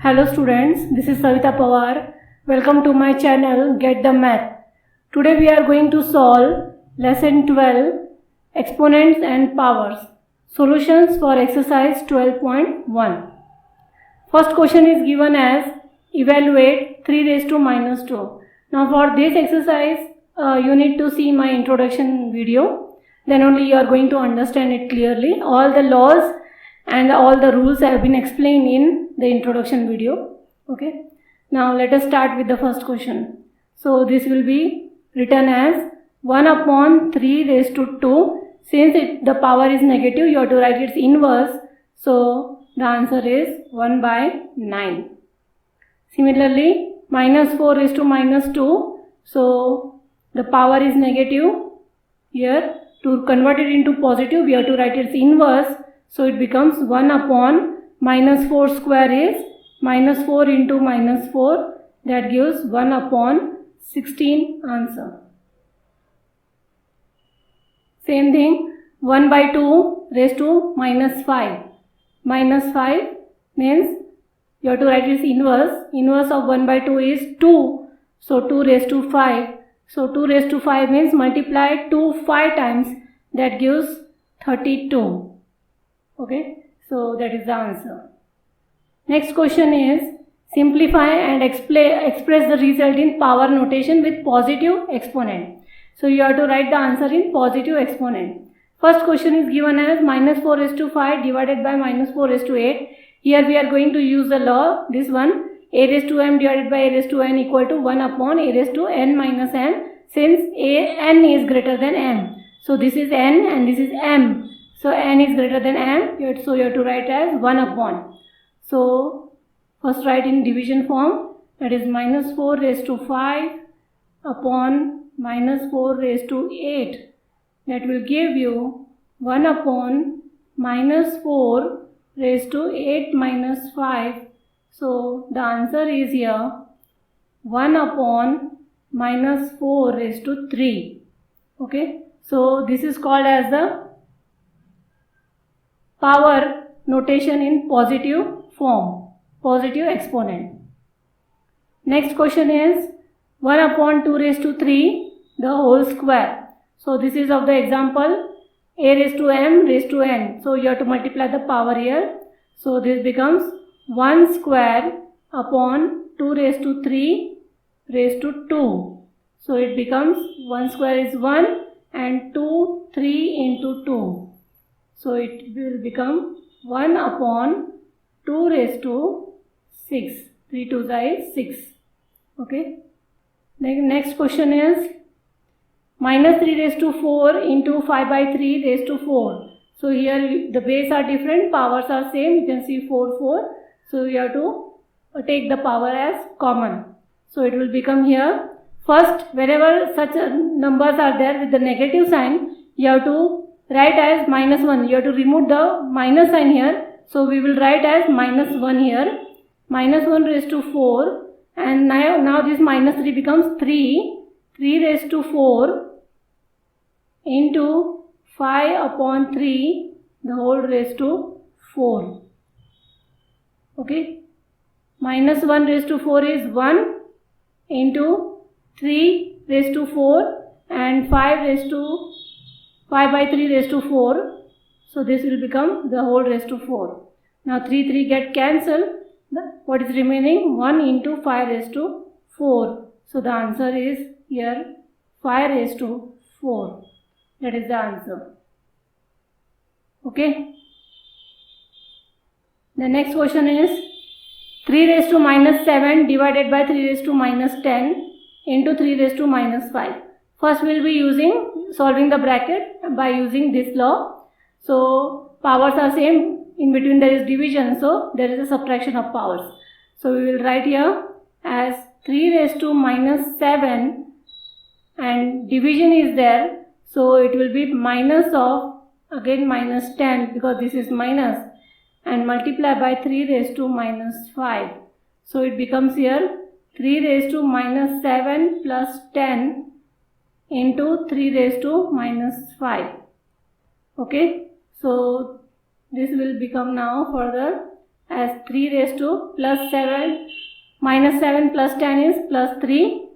Hello students, this is Savita Pawar. Welcome to my channel Get the Math. Today we are going to solve lesson 12 exponents and powers. Solutions for exercise 12.1. First question is given as evaluate 3 raised to minus 2. Now for this exercise you need to see my introduction video. Then only you are going to understand it clearly. All the laws and all the rules have been explained in the introduction video. Okay, now let us start with the first question. So this will be written as 1 upon 3 raised to 2. Since the power is negative, you have to write its inverse. So the answer is 1 by 9. Similarly, minus 4 raised to minus 2. So the power is negative. Here to convert it into positive, we have to write its inverse. So it becomes 1 upon minus 4 square is minus 4 into minus 4. That gives 1 upon 16 answer. Same thing, 1 by 2 raised to minus 5. Minus 5 means you have to write its inverse. Inverse of 1 by 2 is 2. So 2 raised to 5. So 2 raised to 5 means multiply 2 5 times. That gives 32. Okay, so that is the answer. Next question is simplify and express the result in power notation with positive exponent. So you have to write the answer in positive exponent. First question is given as minus 4 raised to 5 divided by minus 4 raised to 8. Here we are going to use the law, this one, a raised to m divided by a raised to n equal to 1 upon a raised to n minus n, since n is greater than m. So this is n and this is m. So n is greater than m, so you have to write as 1 upon. So first write in division form, that is minus 4 raised to 5 upon minus 4 raised to 8. That will give you 1 upon minus 4 raised to 8 minus 5. So the answer is here 1 upon minus 4 raised to 3. Okay, so this is called as the power notation in positive form, positive exponent. Next question is 1 upon 2 raised to 3 the whole square. So this is of the example a raised to m raised to n. So you have to multiply the power here. So this becomes 1 square upon 2 raised to 3 raised to 2. So it becomes 1 square is 1 and 2 3 into 2. So it will become 1 upon 2 raised to 6. 3 2 is 6. Okay. Next question is minus 3 raised to 4 into 5 by 3 raised to 4. So here the base are different, powers are same. You can see 4 4. So you have to take the power as common. So it will become here. First, wherever such numbers are there with the negative sign, you have to write as minus 1. You have to remove the minus sign here. So we will write as minus 1 here. Minus 1 raised to 4. And now this minus 3 becomes 3. 3 raised to 4 into 5 upon 3 the whole raised to 4. Okay. Minus 1 raised to 4 is 1 into 3 raised to 4 and 5 by 3 raised to 4. So this will become the whole raised to 4. Now 3 3 get cancelled. What is remaining? 1 into 5 raised to 4. So the answer is here 5 raised to 4. That is the answer. Okay. The next question is 3 raised to minus 7 divided by 3 raised to minus 10 into 3 raised to minus 5. First we will be solving the bracket by using this law. So powers are same, in between there is division, so there is a subtraction of powers. So we will write here as 3 raised to minus 7 and division is there. So it will be minus of again minus 10 because this is minus and multiply by 3 raised to minus 5. So it becomes here 3 raised to minus 7 plus 10 into 3 raised to minus 5. Okay, so this will become now further as 3 raised to plus 7 minus 7 plus 10 is plus 3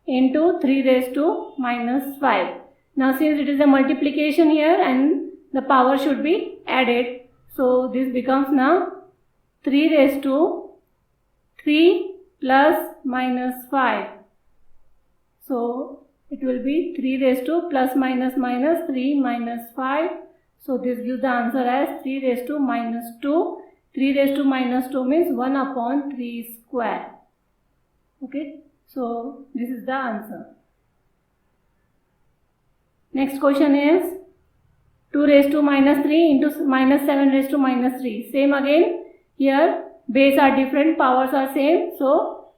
into 3 raised to minus 5. Now since it is a multiplication here and the power should be added, so this becomes now 3 raised to 3 plus minus 5. So it will be 3 raised to plus minus minus 3 minus 5. So this gives the answer as 3 raised to minus 2. 3 raised to minus 2 means 1 upon 3 square. Okay, so this is the answer. Next question is 2 raised to minus 3 into minus 7 raised to minus 3. Same again, here base are different, powers are same. So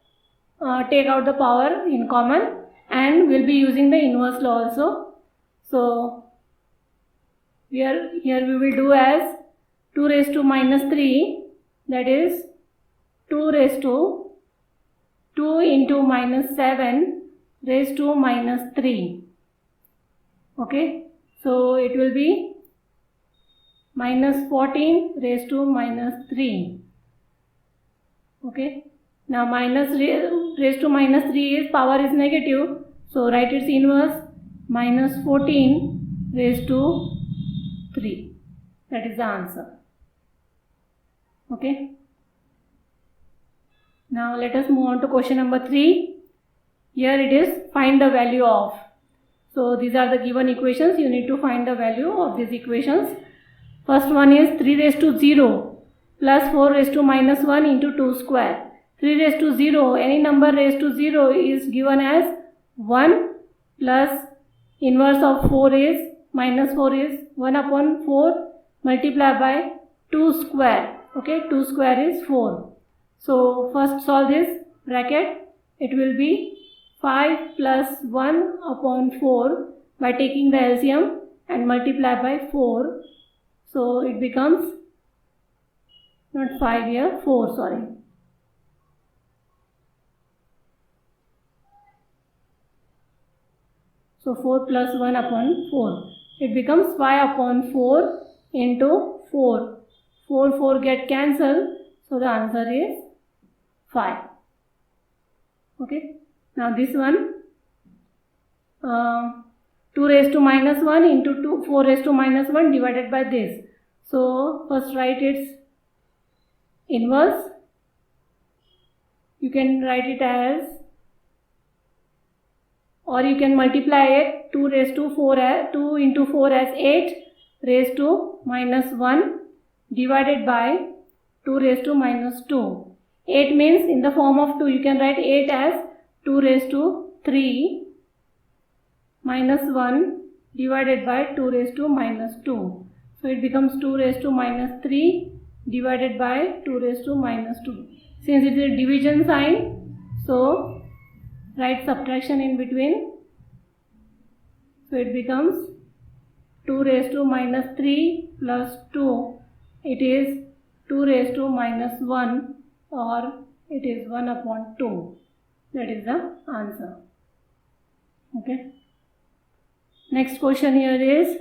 take out the power in common and we'll be using the inverse law also. So here we will do as 2 raised to minus 3, that is 2 raised to 2 into minus 7 raised to minus 3. Okay, so it will be minus 14 raised to minus 3. Okay, now minus raised to minus 3 is power is negative, so write its inverse, minus 14 raised to 3. That is the answer. Okay, now let us move on to question number 3. Here it is find the value of. So these are the given equations. You need to find the value of these equations. First one is 3 raised to 0 plus 4 raised to minus 1 into 2 square. 3 raised to 0, any number raised to 0 is given as 1 plus inverse of 4 is minus 4 is 1 upon 4 multiplied by 2 square. Okay, 2 square is 4. So first solve this bracket. It will be 5 plus 1 upon 4 by taking the LCM and multiply by 4. So it becomes not 5 here, 4, sorry. So 4 plus 1 upon 4. It becomes 5 upon 4 into 4. 4 get cancelled. So the answer is 5. Okay. Now this one 2 raised to minus 1 into 4 raised to minus 1 divided by this. So first write its inverse. You can write it as, or you can multiply it, 2 raised to 4 as 2 into 4 as 8 raised to minus 1 divided by 2 raised to minus 2. 8 means in the form of 2, you can write 8 as 2 raised to 3 minus 1 divided by 2 raised to minus 2. So it becomes 2 raised to minus 3 divided by 2 raised to minus 2. Since it is a division sign, so write subtraction in between. So it becomes 2 raised to minus 3 plus 2. It is 2 raised to minus 1, or it is 1 upon 2. That is the answer. Okay. Next question here is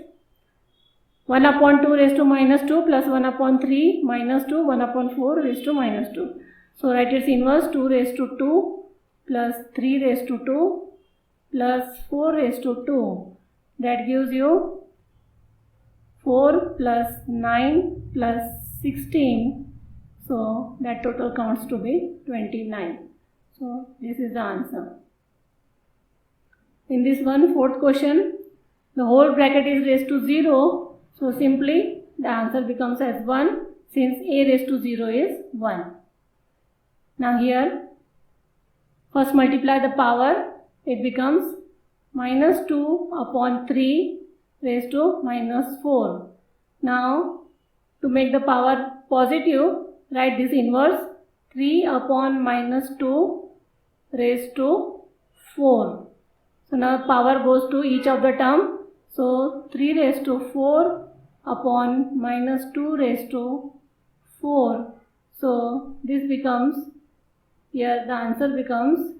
1 upon 2 raised to minus 2 plus 1 upon 3 minus 2, 1 upon 4 raised to minus 2. So write its inverse, 2 raised to 2 plus 3 raised to 2 plus 4 raised to 2. That gives you 4 plus 9 plus 16. So that total counts to be 29. So this is the answer. In this one, fourth question, the whole bracket is raised to 0. So simply the answer becomes as 1, since a raised to 0 is 1. Now here, first multiply the power. It becomes minus 2 upon 3 raised to minus 4. Now to make the power positive, write this inverse, 3 upon minus 2 raised to 4. So now power goes to each of the term. So 3 raised to 4 upon minus 2 raised to 4. So this becomes, here the answer becomes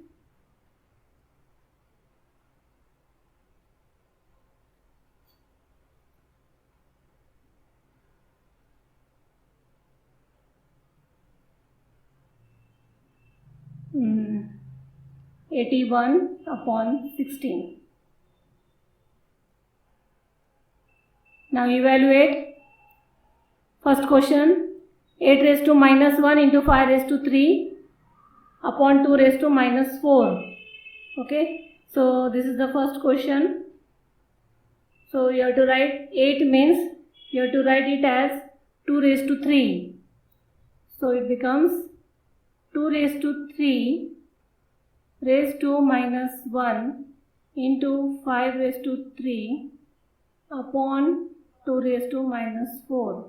81/16. Now evaluate. First question, 8 raised to minus 1 into 5 raised to 3 upon 2 raised to minus 4. Okay, so this is the first question. So you have to write 8 means you have to write it as 2 raised to 3. So it becomes 2 raised to 3 raised to minus 1 into 5 raised to 3 upon 2 raised to minus 4.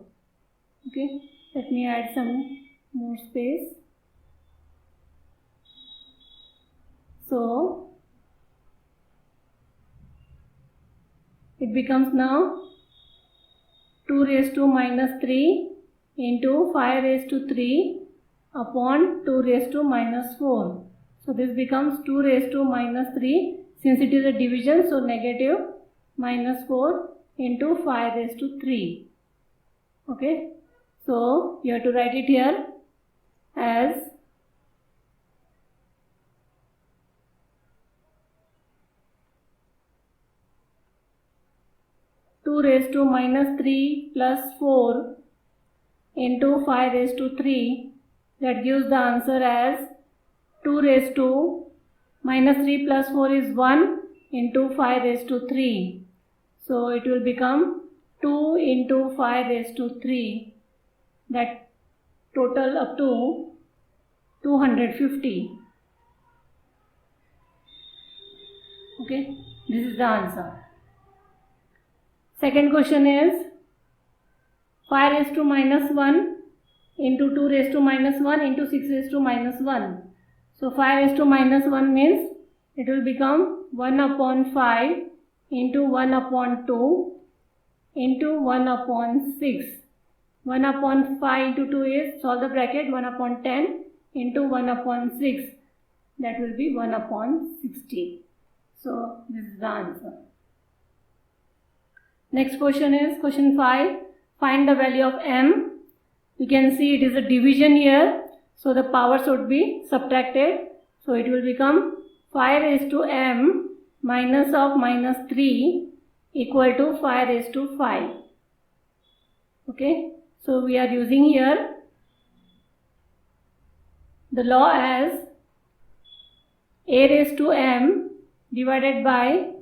Okay, let me add some more space. So it becomes now 2 raised to minus 3 into 5 raised to 3 upon 2 raised to minus 4. So this becomes 2 raised to minus 3. Since it is a division, so negative minus 4 into 5 raised to 3. Okay, so you have to write it here as 2 raised to minus 3 plus 4 into 5 raised to 3. That gives the answer as 2 raised to minus 3 plus 4 is 1 into 5 raised to 3. So it will become 2 into 5 raised to 3. That total up to 250. Okay, this is the answer. Second question is 5 raised to minus 1 into 2 raised to minus 1 into 6 raised to minus 1. So 5 raised to minus 1 means it will become 1 upon 5 into 1 upon 2 into 1 upon 6. 1 upon 5 into 2 is, solve the bracket, 1 upon 10 into 1 upon 6. That will be 1 upon 60. So this is the answer. Next question is question 5. Find the value of m. You can see it is a division here. So the powers would be subtracted. So it will become 5 raised to m minus of minus 3 equal to 5 raised to 5. Okay. So we are using here the law as a raised to m divided by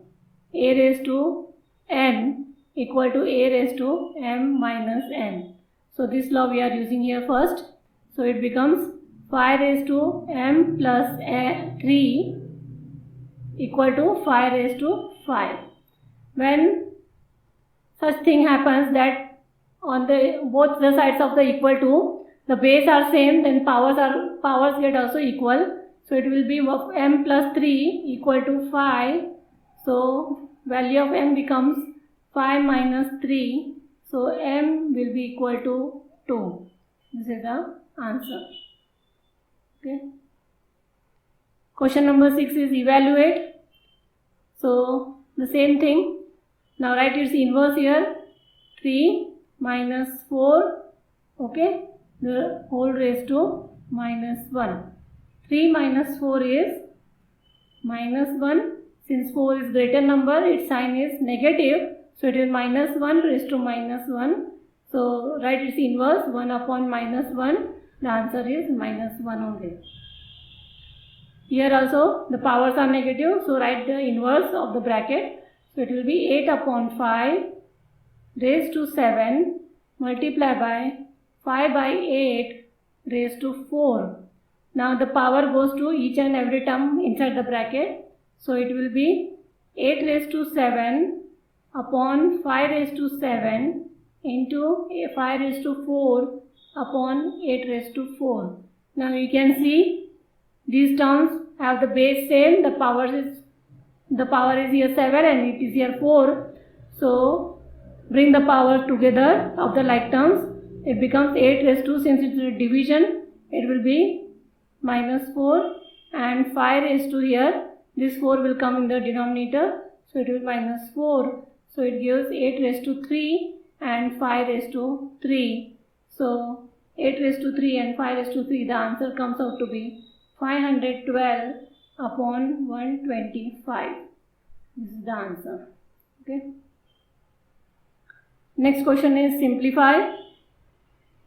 a raised to n equal to a raised to m minus n. So this law we are using here first. So it becomes 5 raised to m plus 3 equal to 5 raised to 5. When such thing happens that on the both the sides of the equal to, the base are same, then powers get also equal. So it will be m plus 3 equal to 5. So value of m becomes 5 minus 3. So m will be equal to 2. This is the answer. Okay. Question number 6 is evaluate. So the same thing. Now write its inverse here. 3 minus 4. Okay. The whole raised to minus 1. 3 minus 4 is minus 1. Since 4 is greater number, its sign is negative. So it is minus 1 raised to minus 1. So write its inverse, 1 upon minus 1. The answer is minus 1 only. Here also the powers are negative. So write the inverse of the bracket. So it will be 8 upon 5 raised to 7 multiplied by 5 by 8 raised to 4. Now the power goes to each and every term inside the bracket. So it will be 8 raised to 7 upon 5 raised to 7 into 5 raised to 4 upon 8 raised to 4. Now you can see these terms have the base same. The power is here 7 and it is here 4. So bring the power together of the like terms. It becomes 8 raised to, since it is a division, it will be minus 4, and 5 raised to here, this 4 will come in the denominator, so it will be minus 4. So it gives 8 raised to 3 and 5 raised to 3. So 8 raised to 3 and 5 raised to 3, the answer comes out to be 512 upon 125. This is the answer. Okay. Next question is simplify.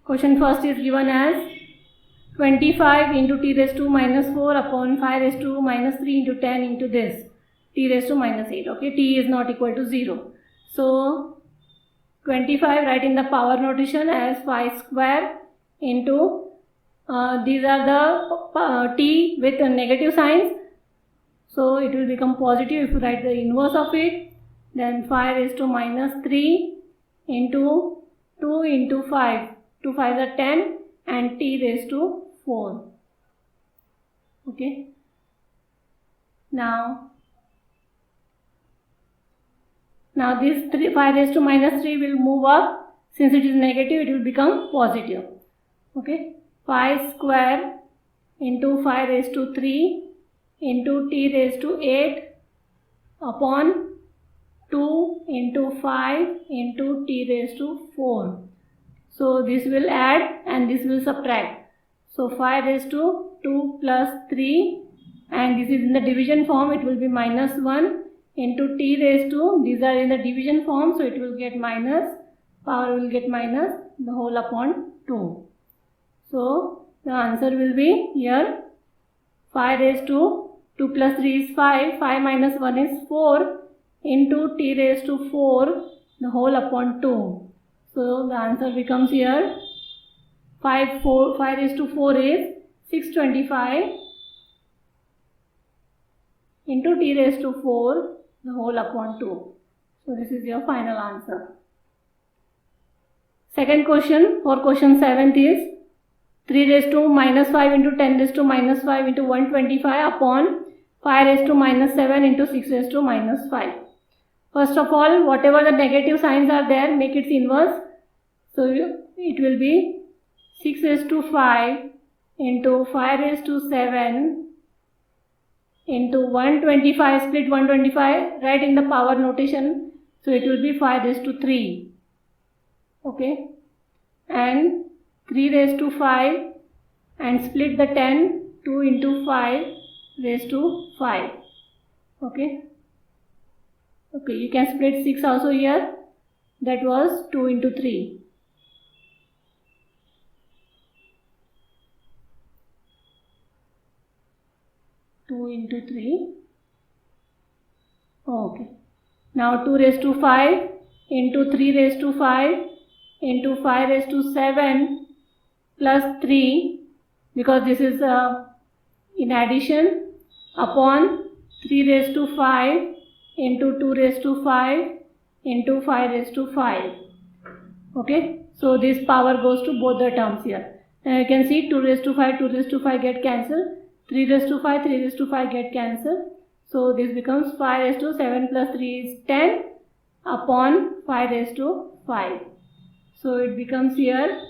Question first is given as 25 into t raised to minus 4 upon 5 raised to minus 3 into 10 into this t raised to minus 8. Okay, t is not equal to 0. So 25 write in the power notation as 5 square into these are the t with negative signs, so it will become positive if you write the inverse of it. Then 5 raised to minus 3 into 2 into 5, 2 5s are 10 and t raised to 4. Okay. Now this 5 raised to minus 3 will move up. Since it is negative, it will become positive. Okay. 5 square into 5 raised to 3 into t raised to 8 upon 2 into 5 into t raised to 4. So this will add and this will subtract. So 5 raised to 2 plus 3, and this is in the division form, it will be minus 1 into t raised to, these are in the division form, so it will get minus, power will get minus, the whole upon 2. So the answer will be here 5 raised to 2 plus 3 is 5, 5 minus 1 is 4 into t raised to 4, the whole upon 2. So the answer becomes here 5 raised to 4 is 625 into t raised to 4, the whole upon 2. So this is your final answer. Second question for question 7th is 3 raised to minus 5 into 10 raised to minus 5 into 125 upon 5 raised to minus 7 into 6 raised to minus 5. First of all, whatever the negative signs are there, make its inverse. So it will be 6 raised to 5 into 5 raised to 7 into 125, split 125, write in the power notation. So it will be 5 raised to 3. Okay. And 3 raised to 5 and split the 10, 2 into 5 raised to 5. Okay. Okay, you can split 6 also here. That was 2 into 3. Into 3. Okay. Now 2 raised to 5 into 3 raised to 5 into 5 raised to 7 plus 3, because this is in addition, upon 3 raised to 5 into 2 raised to 5 into 5 raised to 5. Okay. So this power goes to both the terms here. Now you can see 2 raised to 5, 2 raised to 5 get cancelled. 3 raised to 5, 3 raised to 5 get cancelled. So this becomes 5 raised to 7 plus 3 is 10 upon 5 raised to 5. So it becomes here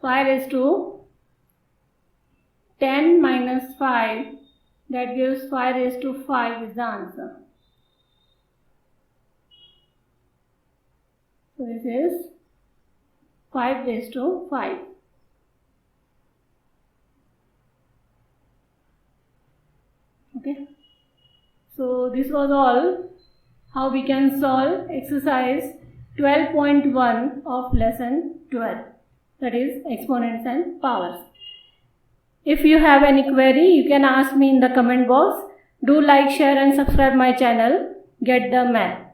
5 raised to 10 minus 5, that gives 5 raised to 5 is the answer. So this is 5 raised to 5. Okay. So this was all how we can solve exercise 12.1 of lesson 12, that is exponents and powers. If you have any query, you can ask me in the comment box. Do like, share and subscribe my channel. Get the Math.